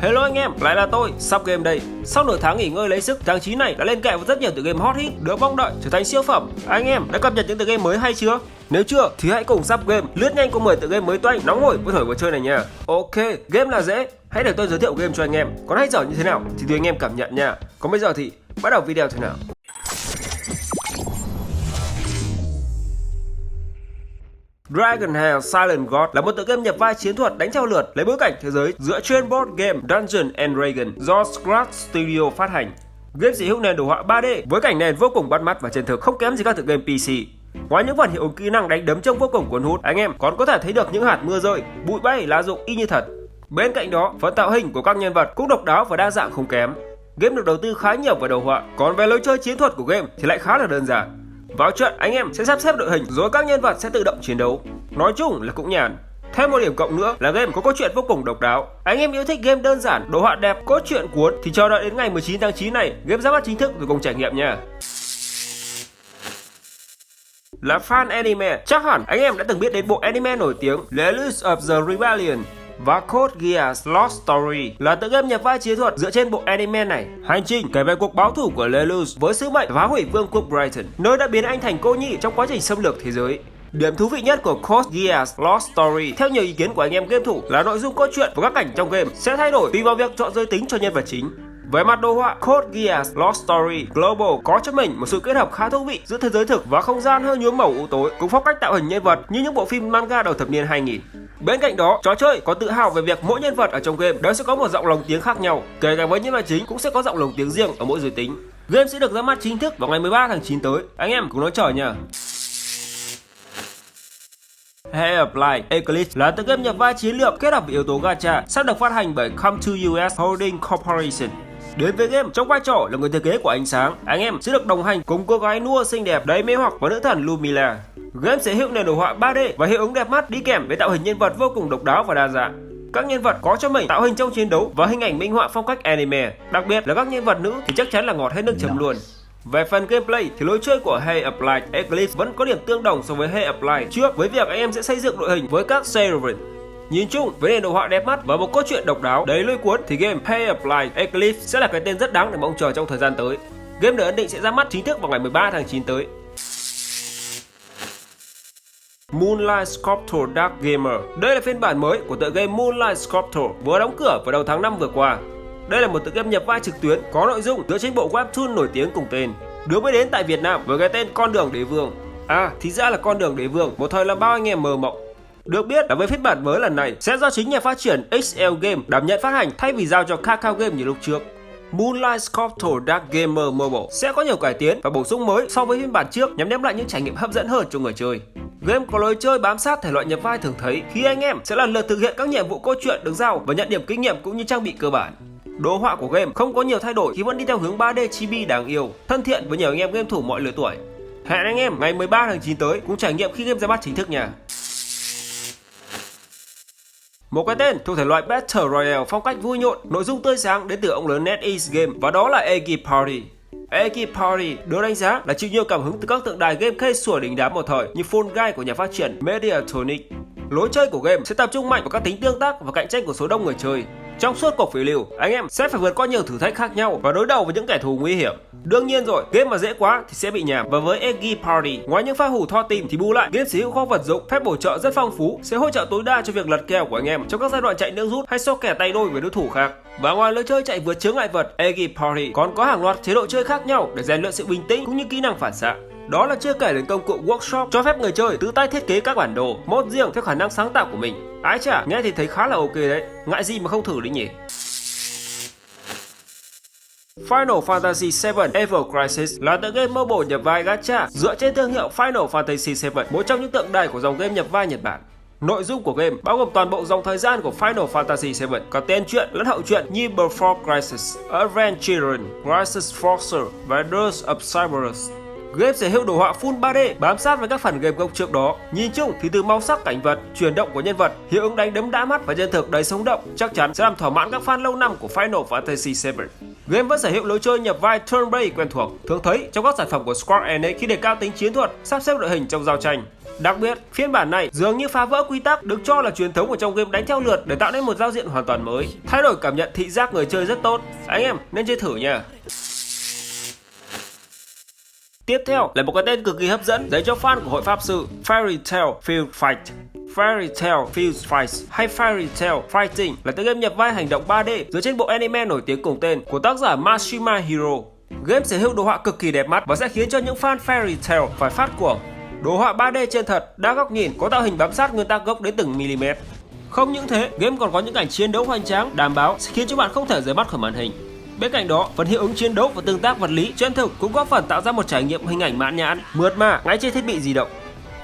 Hello anh em, lại là tôi, Sub Game đây. Sau nửa tháng nghỉ ngơi lấy sức, tháng 9 này đã lên kệ với rất nhiều tựa game hot hit được mong đợi trở thành siêu phẩm. Anh em đã cập nhật những tựa game mới hay chưa? Nếu chưa thì hãy cùng Sub Game lướt nhanh qua 10 tựa game mới toanh nóng hổi với thổi vừa chơi này nha. Ok, game là dễ, hãy để tôi giới thiệu game cho anh em. Còn hay dở như thế nào thì tùy anh em cảm nhận nha. Còn bây giờ thì bắt đầu video thôi nào. Dragonheart Silent God là một tựa game nhập vai chiến thuật đánh theo lượt lấy bối cảnh thế giới dựa trên board game Dungeons and Dragons do Scratch Studio phát hành. Game sở hữu nền đồ họa 3D với cảnh nền vô cùng bắt mắt và chân thực, không kém gì các tựa game PC. Ngoài những phần hiệu ứng kỹ năng đánh đấm trông vô cùng cuốn hút, anh em còn có thể thấy được những hạt mưa rơi, bụi bay, lá rụng y như thật. Bên cạnh đó, phần tạo hình của các nhân vật cũng độc đáo và đa dạng không kém. Game được đầu tư khá nhiều vào đồ họa, còn về lối chơi chiến thuật của game thì lại khá là đơn giản. Vào trận, anh em sẽ sắp xếp đội hình rồi các nhân vật sẽ tự động chiến đấu. Nói chung là cũng nhàn. Thêm một điểm cộng nữa là game có câu chuyện vô cùng độc đáo. Anh em yêu thích game đơn giản, đồ họa đẹp, cốt truyện cuốn thì chờ đợi đến ngày 19 tháng 9 này, game ra mắt chính thức rồi cùng trải nghiệm nha. Là fan anime, chắc hẳn anh em đã từng biết đến bộ anime nổi tiếng Lelouch of the Rebellion. Và Code Geass Lost Story là tựa game nhập vai chiến thuật dựa trên bộ anime này. Hành trình kể về cuộc báo thù của Lelouch với sứ mệnh phá hủy vương quốc Brighton, nơi đã biến anh thành cô nhi trong quá trình xâm lược thế giới. Điểm thú vị nhất của Code Geass Lost Story theo nhiều ý kiến của anh em game thủ là nội dung cốt truyện và các cảnh trong game sẽ thay đổi tùy vào việc chọn giới tính cho nhân vật chính. Về mặt đồ họa, Code Geass Lost Story Global có cho mình một sự kết hợp khá thú vị giữa thế giới thực và không gian hơi nhuốm màu u tối, cùng phong cách tạo hình nhân vật như những bộ phim manga đầu thập niên 2000. Bên cạnh đó, trò chơi có tự hào về việc mỗi nhân vật ở trong game đều sẽ có một giọng lồng tiếng khác nhau, kể cả với nhân vật chính cũng sẽ có giọng lồng tiếng riêng ở mỗi giới tính. Game sẽ được ra mắt chính thức vào ngày 13 tháng 9 tới. Anh em cùng nói chờ nha. Hay of Light Eclipse là tựa game nhập vai chiến lược kết hợp với yếu tố gacha, sắp được phát hành bởi Come to US Holding Corporation. Đến với game trong vai trò là người thừa kế của ánh sáng, anh em sẽ được đồng hành cùng cô gái nua xinh đẹp đầy mê hoặc và nữ thần Lumila. Game sẽ hữu nền đồ họa 3D và hiệu ứng đẹp mắt đi kèm với tạo hình nhân vật vô cùng độc đáo và đa dạng. Các nhân vật có cho mình tạo hình trong chiến đấu và hình ảnh minh họa phong cách anime, đặc biệt là các nhân vật nữ thì chắc chắn là ngọt hết nước chấm luôn. Về phần gameplay thì lối chơi của Hay of Light Eclipse vẫn có điểm tương đồng so với Hay of Light trước, với việc anh em sẽ xây dựng đội hình với các Servant. Nhìn chung với nền đồ họa đẹp mắt và một cốt truyện độc đáo đầy lôi cuốn thì game Hay of Light Eclipse sẽ là cái tên rất đáng để mong chờ trong thời gian tới. Game được ấn định sẽ ra mắt chính thức vào ngày 13 tháng 9 tới. Moonlight Sculptor Dark Gamer. Đây là phiên bản mới của tựa game Moonlight Sculptor vừa đóng cửa vào đầu tháng 5 vừa qua. Đây là một tựa game nhập vai trực tuyến có nội dung dựa trên bộ webtoon nổi tiếng cùng tên, được mới đến tại Việt Nam với cái tên Con đường đế vương. Thì ra là Con đường đế vương, một thời làm bao anh em mơ mộng. Được biết là với phiên bản mới lần này sẽ do chính nhà phát triển XL Game đảm nhận phát hành thay vì giao cho Kakao Game như lúc trước. Moonlight Sculptor Dark Gamer Mobile sẽ có nhiều cải tiến và bổ sung mới so với phiên bản trước nhằm đem lại những trải nghiệm hấp dẫn hơn cho người chơi. Game có lối chơi bám sát thể loại nhập vai thường thấy khi anh em sẽ lần lượt thực hiện các nhiệm vụ cốt truyện được giao và nhận điểm kinh nghiệm cũng như trang bị cơ bản. Đồ họa của game không có nhiều thay đổi khi vẫn đi theo hướng 3D chibi đáng yêu, thân thiện với nhiều anh em game thủ mọi lứa tuổi. Hẹn anh em ngày 13 tháng 9 tới cùng trải nghiệm khi game ra mắt chính thức nha. Một cái tên thuộc thể loại Battle Royale phong cách vui nhộn, nội dung tươi sáng đến từ ông lớn NetEase Game và đó là Eggy Party. Eggy Party được đánh giá là chịu nhiều cảm hứng từ các tượng đài game casual đỉnh đám một thời như Fall Guys của nhà phát triển Mediatonic. Lối chơi của game sẽ tập trung mạnh vào các tính tương tác và cạnh tranh của số đông người chơi. Trong suốt cuộc phiêu lưu, anh em sẽ phải vượt qua nhiều thử thách khác nhau và đối đầu với những kẻ thù nguy hiểm. Đương nhiên rồi, game mà dễ quá thì sẽ bị nhàm. Và với Eggy Party, ngoài những pha hủ tho tìm thì bù lại, game sở hữu kho vật dụng, phép bổ trợ rất phong phú, sẽ hỗ trợ tối đa cho việc lật kèo của anh em trong các giai đoạn chạy nước rút hay so kẻ tay đôi với đối thủ khác. Và ngoài lối chơi chạy vượt chướng ngại vật, Eggy Party còn có hàng loạt chế độ chơi khác nhau để rèn luyện sự bình tĩnh cũng như kỹ năng phản xạ. Đó là chưa kể đến công cụ workshop cho phép người chơi tự tay thiết kế các bản đồ, mod riêng theo khả năng sáng tạo của mình. Ái chà, nghe thì thấy khá là ok đấy, ngại gì mà không thử đấy nhỉ. Final Fantasy VII Ever Crisis là tựa game mobile nhập vai gacha dựa trên thương hiệu Final Fantasy VII, một trong những tượng đài của dòng game nhập vai Nhật Bản. Nội dung của game bao gồm toàn bộ dòng thời gian của Final Fantasy VII, cả tên truyện lẫn hậu truyện như Before Crisis, Advent Children, Crisis Forcer và Dirge of Cerberus. Game sở hữu đồ họa full 3D bám sát với các phần game gốc trước đó. Nhìn chung thì từ màu sắc cảnh vật, chuyển động của nhân vật, hiệu ứng đánh đấm đã mắt và chân thực đầy sống động chắc chắn sẽ làm thỏa mãn các fan lâu năm của Final Fantasy VII. Game vẫn sở hữu lối chơi nhập vai turn based quen thuộc, thường thấy trong các sản phẩm của Square Enix khi đề cao tính chiến thuật, sắp xếp đội hình trong giao tranh. Đặc biệt, phiên bản này dường như phá vỡ quy tắc được cho là truyền thống ở trong game đánh theo lượt để tạo nên một giao diện hoàn toàn mới, thay đổi cảm nhận thị giác người chơi rất tốt. Anh em nên chơi thử nha. Tiếp theo là một cái tên cực kỳ hấp dẫn dành cho fan của hội pháp sư, Fairy Tail Field Fight. Fairy Tail Field Fight hay Fairy Tail Fighting là tựa game nhập vai hành động 3D dựa trên bộ anime nổi tiếng cùng tên của tác giả Mashima Hiro. Game sở hữu đồ họa cực kỳ đẹp mắt và sẽ khiến cho những fan Fairy Tail phải phát cuồng. Đồ họa 3D chân thật, đa góc nhìn, có tạo hình bám sát nguyên tắc gốc đến từng mm. Không những thế, game còn có những cảnh chiến đấu hoành tráng, đảm bảo sẽ khiến cho bạn không thể rời mắt khỏi màn hình. Bên cạnh đó, phần hiệu ứng chiến đấu và tương tác vật lý chân thực cũng góp phần tạo ra một trải nghiệm hình ảnh mãn nhãn, mượt mà ngay trên thiết bị di động.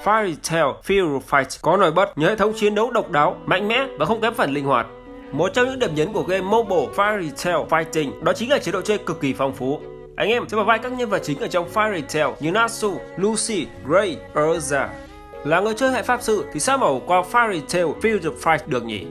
Fairy Tail Field Fight có nổi bật nhờ hệ thống chiến đấu độc đáo, mạnh mẽ và không kém phần linh hoạt. Một trong những điểm nhấn của game mobile Fairy Tail Fighting đó chính là chế độ chơi cực kỳ phong phú. Anh em sẽ vào vai các nhân vật chính ở trong Fairy Tail như Natsu, Lucy, Gray, Urza. Là người chơi hệ pháp sư thì sao mà bỏ qua Fairy Tail Field Fight được nhỉ?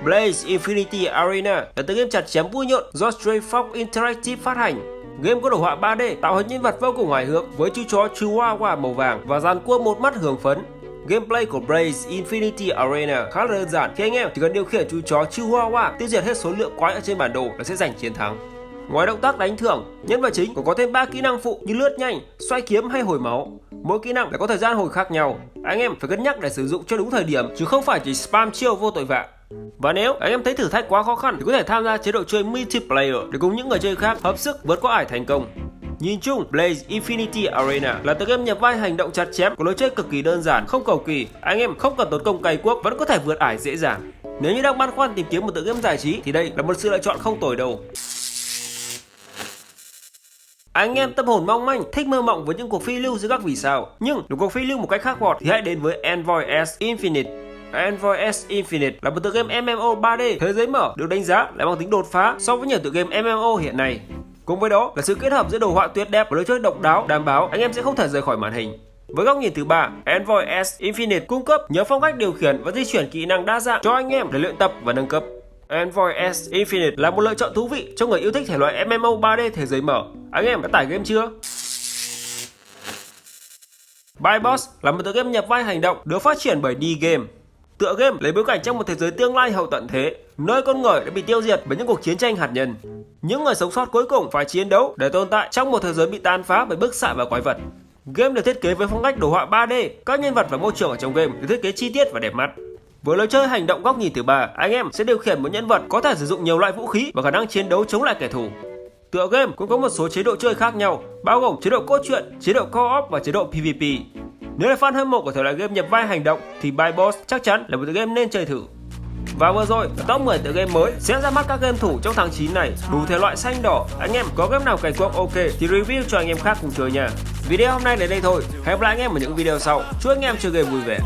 Blaze Infinity Arena là tựa game chặt chém vui nhộn do Stray Fox Interactive phát hành. Game có đồ họa 3D tạo hình nhân vật vô cùng hài hước với chú chó Chihuahua màu vàng và dàn cua một mắt hưởng phấn. Gameplay của Blaze Infinity Arena khá là đơn giản khi anh em chỉ cần điều khiển chú chó Chihuahua tiêu diệt hết số lượng quái ở trên bản đồ là sẽ giành chiến thắng. Ngoài động tác đánh thưởng, nhân vật chính còn có thêm 3 kỹ năng phụ như lướt nhanh, xoay kiếm hay hồi máu. Mỗi kỹ năng lại có thời gian hồi khác nhau. Anh em phải cân nhắc để sử dụng cho đúng thời điểm chứ không phải chỉ spam chiêu vô tội vạ. Và nếu anh em thấy thử thách quá khó khăn thì có thể tham gia chế độ chơi multiplayer để cùng những người chơi khác hợp sức vượt qua ải thành công. Nhìn chung, Blaze Infinity Arena là tựa game nhập vai hành động chặt chém có lối chơi cực kỳ đơn giản, không cầu kỳ. Anh em không cần tốn công cày cuốc vẫn có thể vượt ải dễ dàng. Nếu như đang băn khoăn tìm kiếm một tựa game giải trí thì đây là một sự lựa chọn không tồi đâu. Anh em tâm hồn mong manh, thích mơ mộng với những cuộc phiêu lưu giữa các vì sao, nhưng để cuộc phiêu lưu một cách khác bọt thì hãy đến với Envoy S Infinite. Envoy S Infinite là một tựa game MMO 3D thế giới mở được đánh giá là mang tính đột phá so với nhiều tựa game MMO hiện nay. Cùng với đó là sự kết hợp giữa đồ họa tuyệt đẹp và lối chơi độc đáo, đảm bảo anh em sẽ không thể rời khỏi màn hình. Với góc nhìn thứ ba, Envoy S Infinite cung cấp nhiều phong cách điều khiển và di chuyển kỹ năng đa dạng cho anh em để luyện tập và nâng cấp. Envoy S Infinite là một lựa chọn thú vị cho người yêu thích thể loại MMO 3D thế giới mở. Anh em đã tải game chưa? Byboss là một tựa game nhập vai hành động được phát triển bởi D-Game. Tựa game lấy bối cảnh trong một thế giới tương lai hậu tận thế, nơi con người đã bị tiêu diệt bởi những cuộc chiến tranh hạt nhân. Những người sống sót cuối cùng phải chiến đấu để tồn tại trong một thế giới bị tàn phá bởi bức xạ và quái vật. Game được thiết kế với phong cách đồ họa 3D, các nhân vật và môi trường ở trong game được thiết kế chi tiết và đẹp mắt. Với lối chơi hành động góc nhìn thứ ba, anh em sẽ điều khiển một nhân vật có thể sử dụng nhiều loại vũ khí và khả năng chiến đấu chống lại kẻ thù. Tựa game cũng có một số chế độ chơi khác nhau, bao gồm chế độ cốt truyện, chế độ co-op và chế độ PvP. Nếu là fan hâm mộ của thể loại game nhập vai hành động thì Byboss chắc chắn là một tựa game nên chơi thử. Và vừa rồi là top 10 tựa game mới sẽ ra mắt các game thủ trong tháng 9 này, đủ thể loại xanh đỏ. Anh em có game nào cày cuốc ok thì review cho anh em khác cùng chơi nha. Video hôm nay đến đây thôi, hẹn gặp lại anh em ở những video sau. Chúc anh em chơi game vui vẻ.